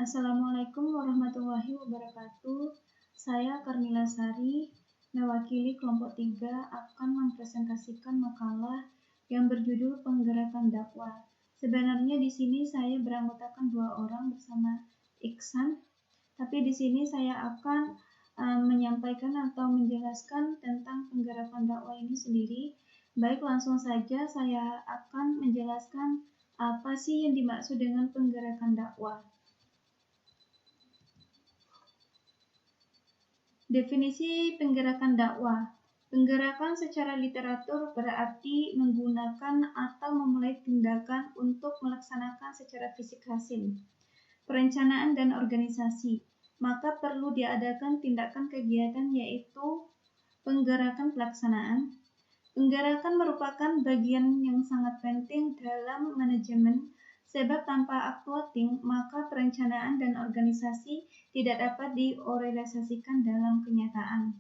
Assalamualaikum warahmatullahi wabarakatuh. Saya Karmila Sari, mewakili kelompok 3 akan mempresentasikan makalah yang berjudul Penggerakan Dakwah. Sebenarnya di sini saya beranggotakan 2 orang bersama Iksan, tapi di sini saya akan menyampaikan atau menjelaskan tentang penggerakan dakwah ini sendiri. Baik, langsung saja saya akan menjelaskan apa sih yang dimaksud dengan penggerakan dakwah. Definisi penggerakan dakwah. Penggerakan secara literatur berarti menggunakan atau memulai tindakan untuk melaksanakan secara fisik hasil, perencanaan dan organisasi. Maka perlu diadakan tindakan kegiatan yaitu penggerakan pelaksanaan. Penggerakan merupakan bagian yang sangat penting dalam manajemen, sebab tanpa uploading, maka perencanaan dan organisasi tidak dapat direalisasikan dalam kenyataan.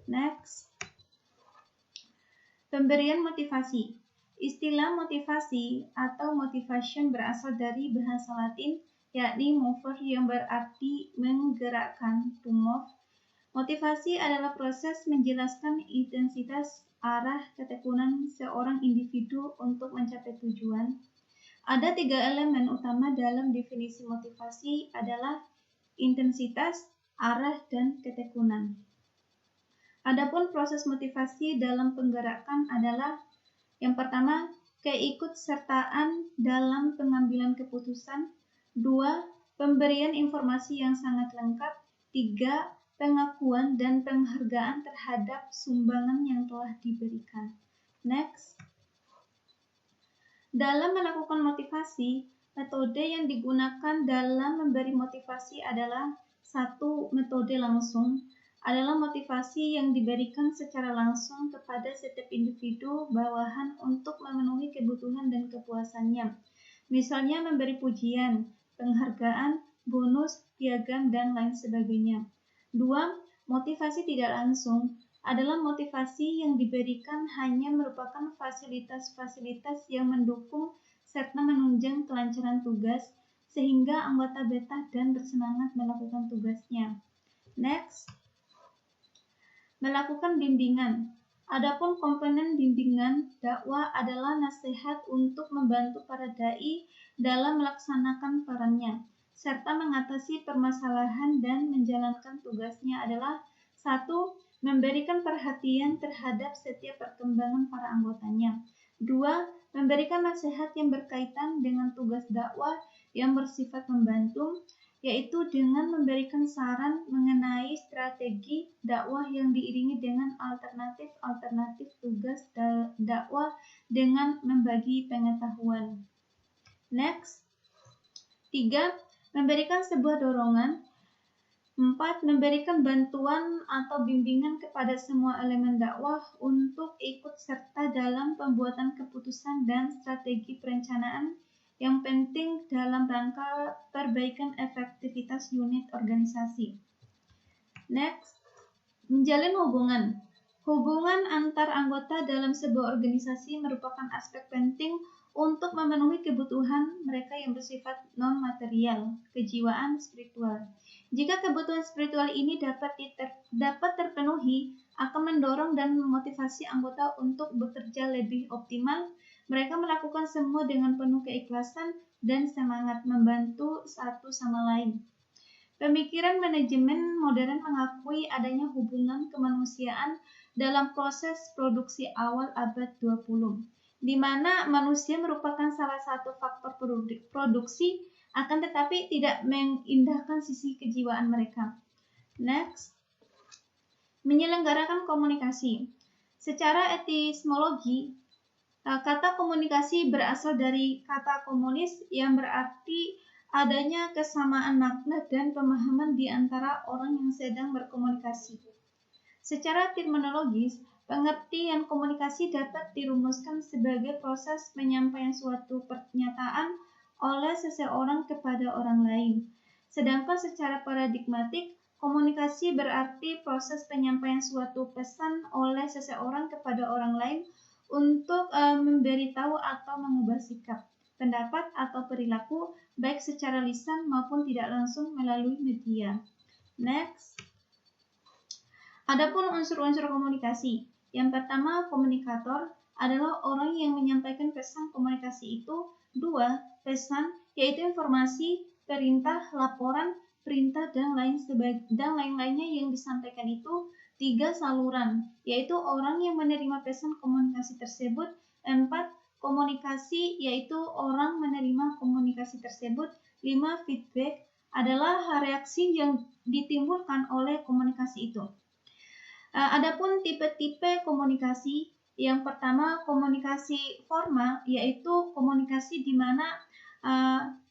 Next. Pemberian motivasi. Istilah motivasi atau motivation berasal dari bahasa Latin, yakni mover yang berarti menggerakkan, to move. Motivasi adalah proses menjelaskan intensitas, arah, ketekunan seorang individu untuk mencapai tujuan. Ada 3 elemen utama dalam definisi motivasi adalah intensitas, arah, dan ketekunan. Adapun proses motivasi dalam penggerakan adalah yang pertama, keikutsertaan dalam pengambilan keputusan. 2. Pemberian informasi yang sangat lengkap. 3. Pengakuan dan penghargaan terhadap sumbangan yang telah diberikan. Next. Dalam melakukan motivasi, metode yang digunakan dalam memberi motivasi adalah 1. Metode langsung adalah motivasi yang diberikan secara langsung kepada setiap individu bawahan untuk memenuhi kebutuhan dan kepuasannya. Misalnya memberi pujian, penghargaan, bonus, piagam, dan lain sebagainya. 2. Motivasi tidak langsung adalah motivasi yang diberikan hanya merupakan fasilitas-fasilitas yang mendukung serta menunjang kelancaran tugas sehingga anggota betah dan bersemangat melakukan tugasnya. Next. Melakukan bimbingan. Adapun komponen bimbingan dakwah adalah nasihat untuk membantu para dai dalam melaksanakan perannya serta mengatasi permasalahan dan menjalankan tugasnya adalah 1. Memberikan perhatian terhadap setiap perkembangan para anggotanya. 2. Memberikan nasihat yang berkaitan dengan tugas dakwah yang bersifat membantu, yaitu dengan memberikan saran mengenai strategi dakwah yang diiringi dengan alternatif tugas dakwah dengan membagi pengetahuan. Next. 3. Memberikan sebuah dorongan. 4. Memberikan bantuan atau bimbingan kepada semua elemen dakwah untuk ikut serta dalam pembuatan keputusan dan strategi perencanaan yang penting dalam rangka perbaikan efektivitas unit organisasi. Next. Menjalin hubungan. Hubungan antar anggota dalam sebuah organisasi merupakan aspek penting untuk memenuhi kebutuhan mereka yang bersifat non-material, kejiwaan, spiritual. Jika kebutuhan spiritual ini dapat terpenuhi, akan mendorong dan memotivasi anggota untuk bekerja lebih optimal. Mereka melakukan semua dengan penuh keikhlasan dan semangat membantu satu sama lain. Pemikiran manajemen modern mengakui adanya hubungan kemanusiaan dalam proses produksi awal abad 20, di mana manusia merupakan salah satu faktor produksi, akan tetapi tidak mengindahkan sisi kejiwaan mereka. Next. Menyelenggarakan komunikasi. Secara epistemologi, kata komunikasi berasal dari kata komunis yang berarti adanya kesamaan makna dan pemahaman di antara orang yang sedang berkomunikasi. Secara terminologis, pengertian komunikasi dapat dirumuskan sebagai proses penyampaian suatu pernyataan oleh seseorang kepada orang lain. Sedangkan secara paradigmatik, komunikasi berarti proses penyampaian suatu pesan oleh seseorang kepada orang lain untuk memberitahu atau mengubah sikap. pendapat, atau perilaku, baik secara lisan maupun tidak langsung melalui media. Next. Adapun unsur-unsur komunikasi. Yang pertama, komunikator adalah orang yang menyampaikan pesan komunikasi itu. 2. Pesan, yaitu informasi, perintah, laporan, perintah, dan lain-lainnya yang disampaikan itu. 3. Saluran, yaitu orang yang menerima pesan komunikasi tersebut. 4. Komunikasi, yaitu orang menerima komunikasi tersebut. 5. Feedback adalah reaksi yang ditimbulkan oleh komunikasi itu. Adapun tipe-tipe komunikasi, yang pertama komunikasi formal, yaitu komunikasi di mana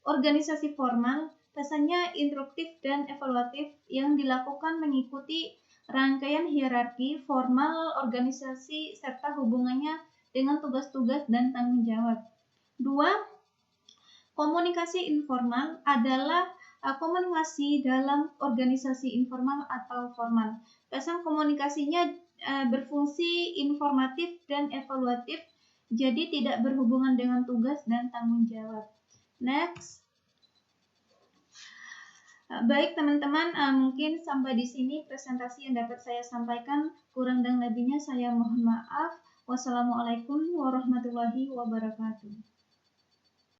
organisasi formal pesannya instruktif dan evaluatif yang dilakukan mengikuti rangkaian hierarki formal organisasi serta hubungannya dengan tugas-tugas dan tanggung jawab. 2. Komunikasi informal adalah komunikasi dalam organisasi informal atau formal. Pesan komunikasinya berfungsi informatif dan evaluatif, jadi tidak berhubungan dengan tugas dan tanggung jawab. Next. Baik teman-teman, mungkin sampai di sini presentasi yang dapat saya sampaikan. Kurang dan lebihnya saya mohon maaf. Wassalamualaikum warahmatullahi wabarakatuh.